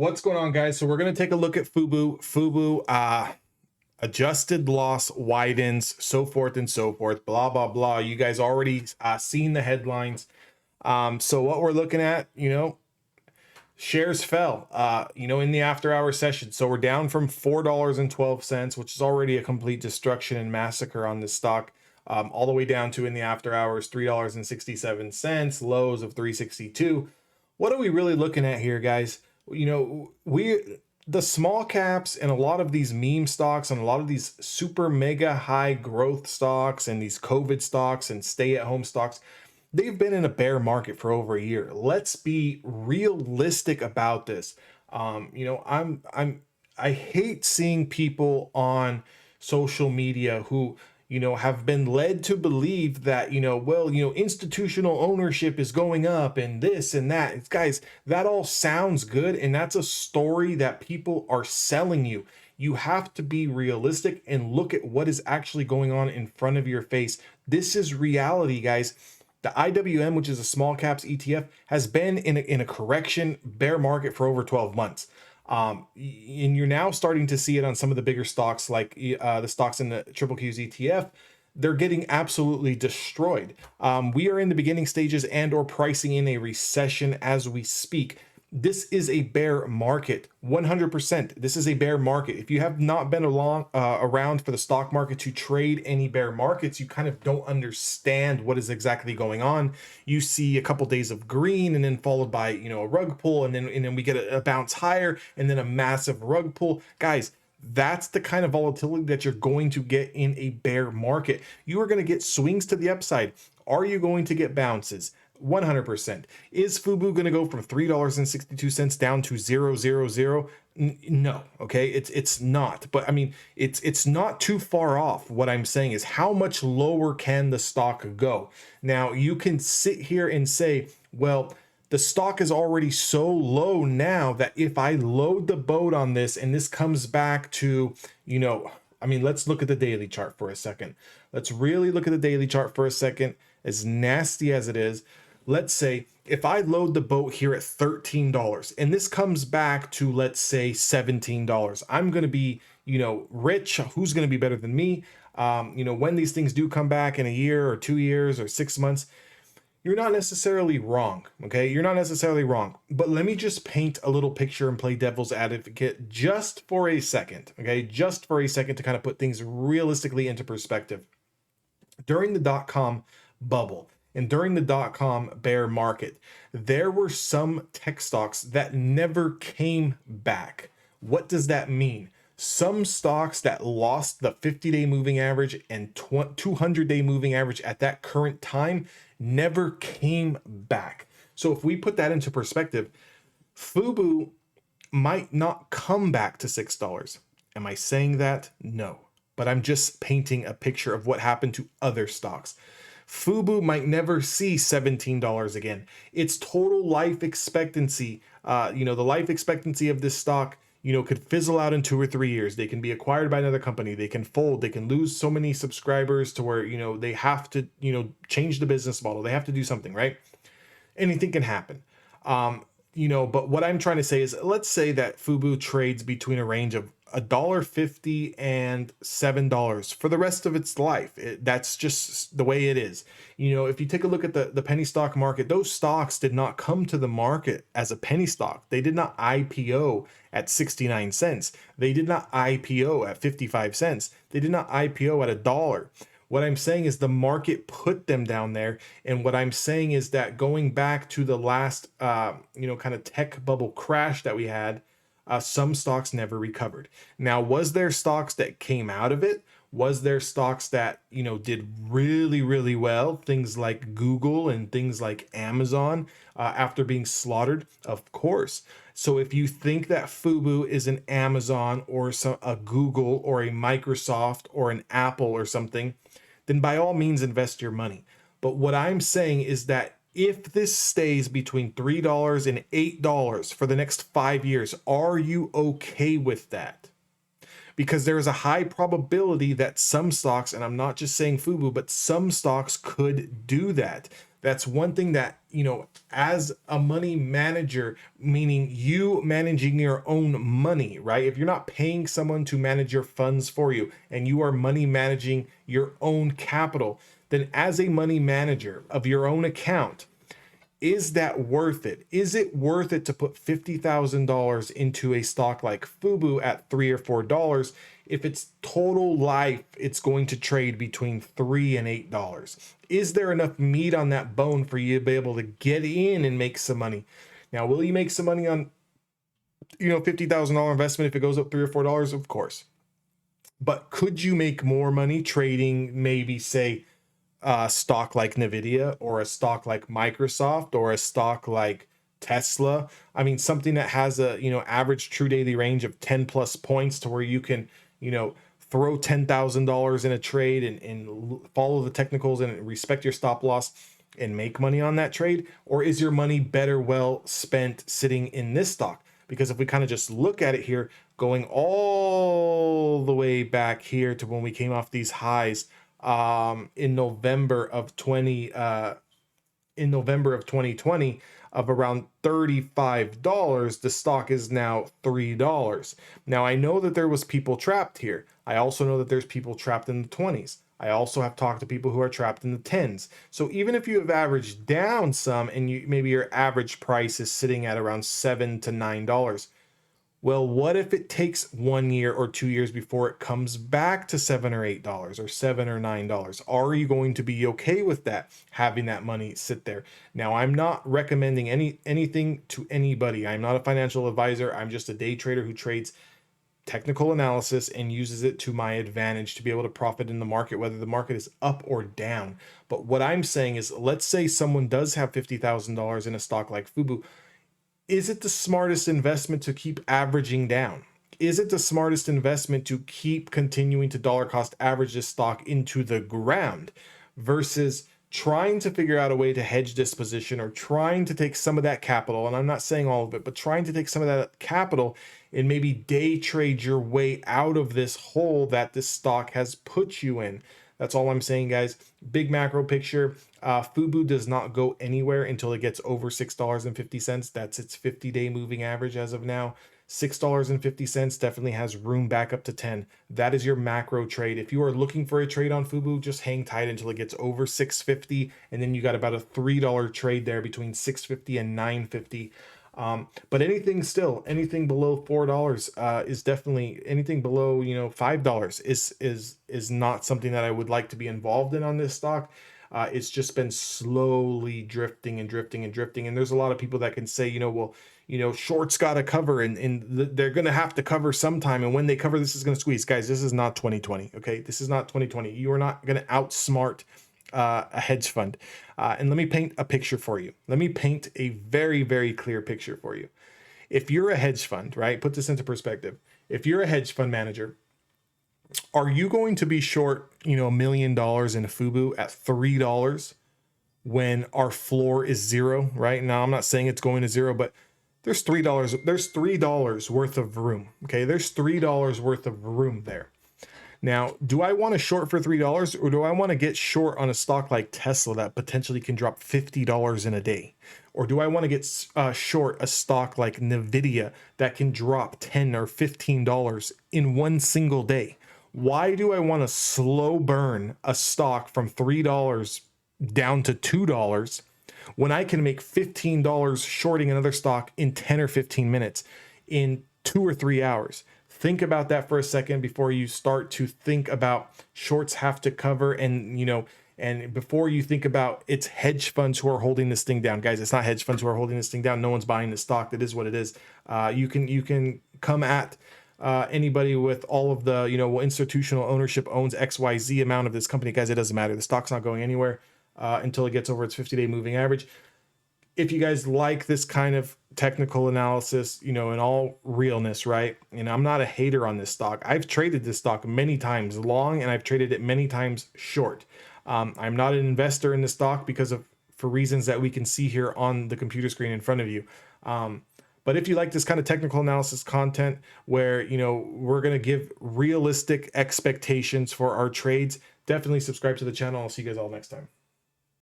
What's going on, guys? So we're going to take a look at Fubu. Adjusted loss widens, so forth and so forth, blah, blah, blah. You guys already seen the headlines. So what we're looking at, shares fell, in the after hour session. So we're down from $4.12, which is already a complete destruction and massacre on this stock, all the way down to in the after hours, $3.67, lows of 362. What are we really looking at here, guys? The small caps and a lot of these meme stocks and a lot of these super mega high growth stocks and these COVID stocks and stay at home stocks, they've been in a bear market for over a year. Let's be realistic about this. I hate seeing people on social media who have been led to believe that, institutional ownership is going up and this and that. Guys, that all sounds good. And that's a story that people are selling you. You have to be realistic and look at what is actually going on in front of your face. This is reality, guys. The IWM, which is a small caps ETF, has been in a correction bear market for over 12 months. And you're now starting to see it on some of the bigger stocks, like the stocks in the Triple Q's ETF. They're getting absolutely destroyed. We are in the beginning stages and or pricing in a recession as we speak. This is a bear market, 100%. This is a bear market. If you have not been around for the stock market to trade any bear markets, you kind of don't understand what is exactly going on. You see a couple days of green and then followed by, a rug pull, and then we get a bounce higher and then a massive rug pull. Guys, that's the kind of volatility that you're going to get in a bear market. You are going to get swings to the upside. Are you going to get bounces? 100%. Is Fubu going to go from $3.62 down to 0.00? No. Okay. It's not, but I mean, it's not too far off. What I'm saying is, how much lower can the stock go? Now you can sit here and say, well, the stock is already so low now that if I load the boat on this and this comes back to, let's look at the daily chart for a second. Let's really look at the daily chart for a second. As nasty as it is, let's say if I load the boat here at $13 and this comes back to, let's say, $17, I'm going to be, rich. Who's going to be better than me? When these things do come back in a year or 2 years or 6 months, you're not necessarily wrong. Okay. You're not necessarily wrong, but let me just paint a little picture and play devil's advocate just for a second. Okay. Just for a second to kind of put things realistically into perspective. During the dot-com bubble and during the dot-com bear market, there were some tech stocks that never came back. What does that mean? Some stocks that lost the 50-day moving average and 200-day moving average at that current time never came back. So if we put that into perspective, Fubu might not come back to $6. Am I saying that? No. But I'm just painting a picture of what happened to other stocks. Fubu might never see $17 again. Its total life expectancy, the life expectancy of this stock, could fizzle out in 2 or 3 years. They can be acquired by another company. They can fold. They can lose so many subscribers to where, they have to, change the business model. They have to do something, right? Anything can happen. But what I'm trying to say is, let's say that Fubu trades between a range of $1.50 and $7 for the rest of its life. That's just the way it is. If you take a look at the penny stock market, those stocks did not come to the market as a penny stock. They did not IPO at 69 cents. They did not IPO at 55 cents. They did not IPO at $1. What I'm saying is the market put them down there. And what I'm saying is that going back to the last, kind of tech bubble crash that we had, some stocks never recovered. Now, was there stocks that came out of it? Was there stocks that, did really, really well? Things like Google and things like Amazon after being slaughtered? Of course. So if you think that Fubu is an Amazon or a Google or a Microsoft or an Apple or something, then by all means invest your money. But what I'm saying is that if this stays between $3 and $8 for the next 5 years, are you okay with that? Because there is a high probability that some stocks, and I'm not just saying Fubu, but some stocks could do that. That's one thing that, as a money manager, meaning you managing your own money, right? If you're not paying someone to manage your funds for you and you are money managing your own capital, then as a money manager of your own account, is that worth it? Is it worth it to put $50,000 into a stock like Fubu at $3 or $4 if it's total life it's going to trade between $3 and $8? Is there enough meat on that bone for you to be able to get in and make some money? Now, will you make some money on, $50,000 investment if it goes up $3 or $4? Of course. But could you make more money trading maybe, say, a stock like Nvidia or a stock like Microsoft or a stock like Tesla? I mean, something that has a, average true daily range of 10 plus points to where you can, throw $10,000 in a trade and follow the technicals and respect your stop loss and make money on that trade? Or is your money better well spent sitting in this stock? Because if we kind of just look at it here, going all the way back here to when we came off these highs, in November of 2020 of around $35, the stock is now $3. Now, I know that there was people trapped here. I also know that there's people trapped in the 20s. I also have talked to people who are trapped in the 10s. So even if you have averaged down some and maybe your average price is sitting at around $7 to $9, well, what if it takes 1 year or 2 years before it comes back to $7 or $8 or $7 or $9? Are you going to be okay with that, having that money sit there? Now, I'm not recommending anything to anybody. I'm not a financial advisor. I'm just a day trader who trades technical analysis and uses it to my advantage to be able to profit in the market, whether the market is up or down. But what I'm saying is, let's say someone does have $50,000 in a stock like Fubu. Is it the smartest investment to keep averaging down? Is it the smartest investment to keep continuing to dollar cost average this stock into the ground versus trying to figure out a way to hedge this position or trying to take some of that capital, and I'm not saying all of it, but trying to take some of that capital and maybe day trade your way out of this hole that this stock has put you in? That's all I'm saying, guys. Big macro picture. Fubu does not go anywhere until it gets over $6.50. That's its 50-day moving average as of now. $6.50 definitely has room back up to 10. That is your macro trade. If you are looking for a trade on Fubu, just hang tight until it gets over 650, and then you got about a $3 trade there between 650 and 950. But anything below $4 is definitely, anything below $5 is not something that I would like to be involved in on this stock. It's just been slowly drifting and drifting and drifting, and there's a lot of people that can say, shorts got to cover, and they're going to have to cover sometime, and when they cover, this is going to squeeze. Guys, this is not 2020. Okay, this is not 2020. You are not going to outsmart a hedge fund. And let me paint a picture for you. Let me paint a very, very clear picture for you. If you're a hedge fund, right? Put this into perspective. If you're a hedge fund manager, are you going to be short, $1 million in Fubu at $3 when our floor is zero, right? Now, I'm not saying it's going to zero, but there's $3. There's $3 worth of room. Okay. There's $3 worth of room there. Now, do I want to short for $3, or do I want to get short on a stock like Tesla that potentially can drop $50 in a day? Or do I want to get short a stock like Nvidia that can drop $10 or $15 in one single day? Why do I want to slow burn a stock from $3 down to $2 when I can make $15 shorting another stock in 10 or 15 minutes in 2 or 3 hours? Think about that for a second before you start to think about shorts have to cover, and and before you think about it's hedge funds who are holding this thing down. Guys, it's not hedge funds who are holding this thing down. No one's buying the stock. That is what it is. You can come at anybody with all of the, institutional ownership owns XYZ amount of this company. Guys, it doesn't matter. The stock's not going anywhere until it gets over its 50-day moving average. If you guys like this kind of technical analysis, in all realness, right? And I'm not a hater on this stock. I've traded this stock many times long, and I've traded it many times short. I'm not an investor in the stock for reasons that we can see here on the computer screen in front of you. But if you like this kind of technical analysis content where, we're going to give realistic expectations for our trades, definitely subscribe to the channel. I'll see you guys all next time.